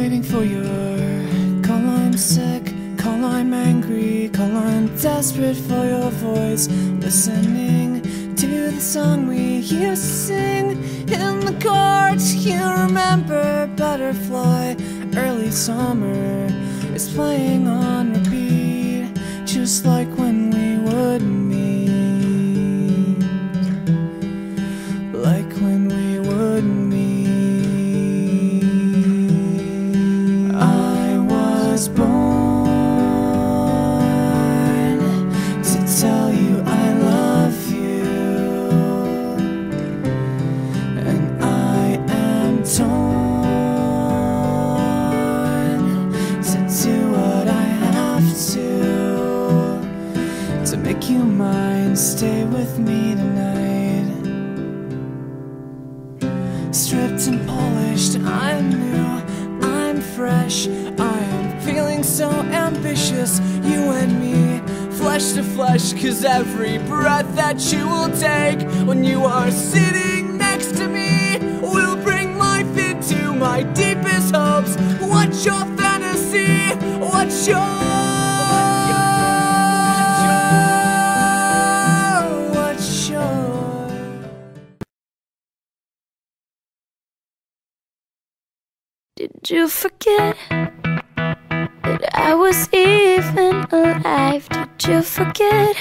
waiting for your call. I'm sick, call. I'm angry, call. I'm desperate for your voice. Listening to the song we used to sing in the courts. You remember Butterfly? Early summer is playing on repeat, just like when we would meet, like when we would meet. I was born to tell you I love you, and I am torn to make you mine. Stay with me tonight. Stripped and polished, I'm new, I'm fresh, I'm feeling so ambitious. You and me, flesh to flesh, 'cause every breath that you will take when you are sitting next to me will bring life into my deepest hopes. What's your fantasy? What's your Did you forget that I was even alive? Did you forget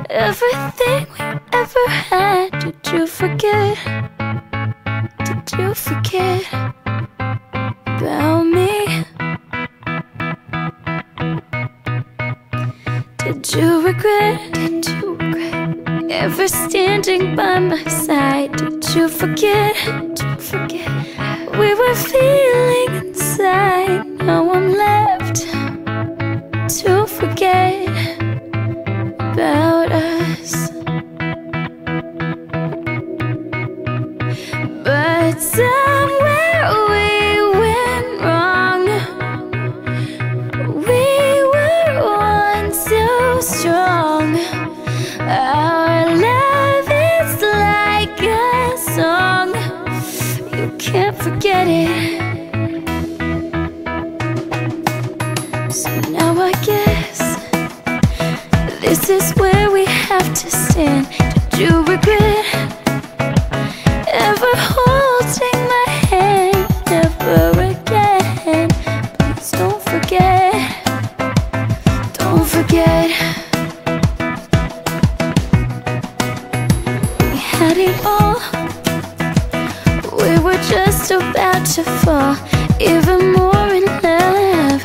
everything we ever had? Did you forget? Did you forget about me? Did you regret ever standing by my side? Did you forget? We were feeling inside. No one left to forget about us. But somewhere we went wrong. We were once so strong. Our love is like a song. You can't forget it. So now I guess this is where we have to stand. Did you regret ever holding my hand? Never again. Please don't forget. Don't forget. We had it all. We were just about to fall even more in love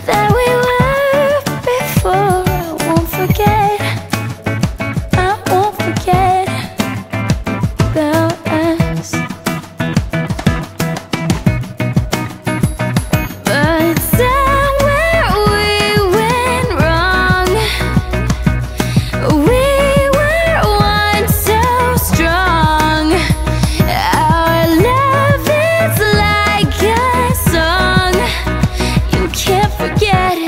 than we were before. I won't forget. I won't forget about us. But somewhere we went wrong. We were once so strong. Our love is like a song. You can't forget it.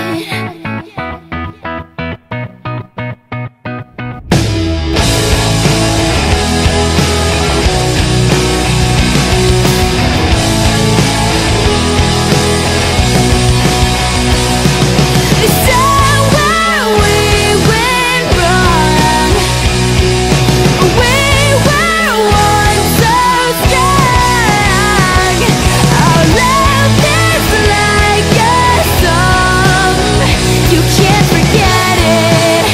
Somewhere we went wrong. We were once so strong. Our love is like a song. You can't forget it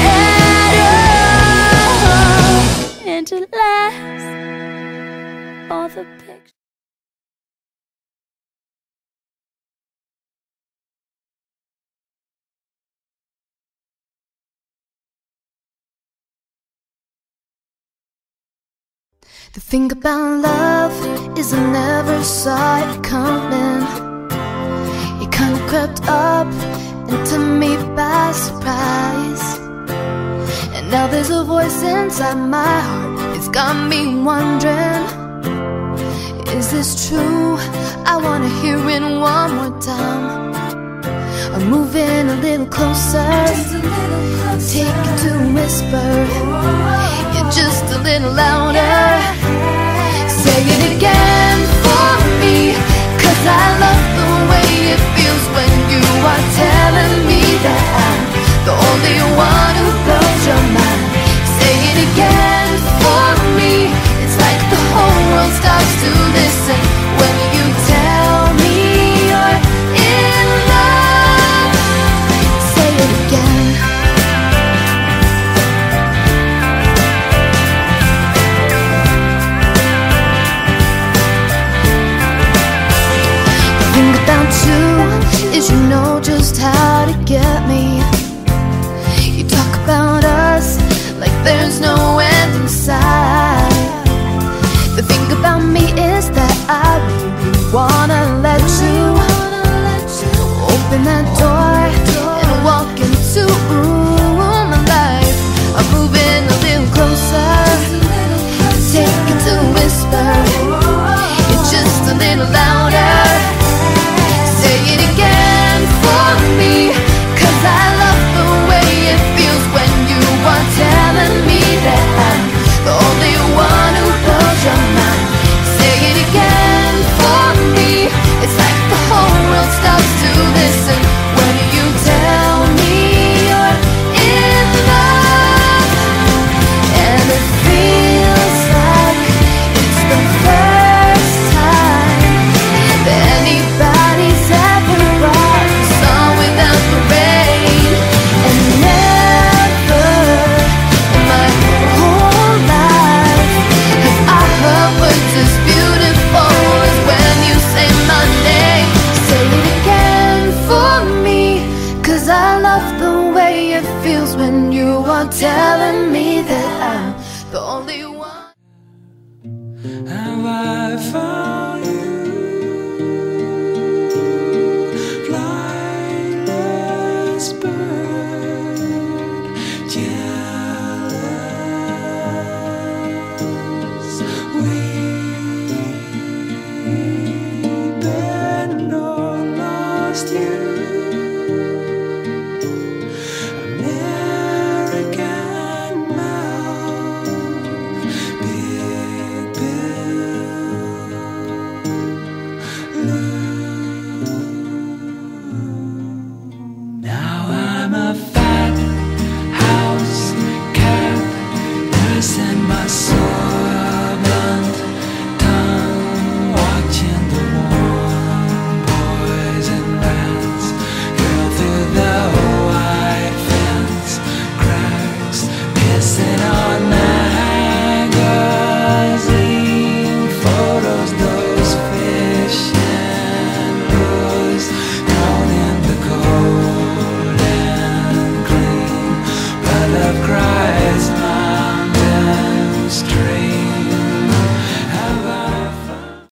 at all. And to last, all the pictures. The thing about love is I never saw it coming. It kinda crept up into me by surprise. And now there's a voice inside my heart. It's got me wondering, is this true? I wanna hear it one more time. I'm moving a little closer. Take it to whisper. You're just a little louder. Say it again for me, 'cause I thing about you is you know just how to get me. You talk about us like there's no end in sight. The thing about me is that I really wanna let you open that door and walk into my life. I'm moving a little closer, take it to whisper. It's just a little loud.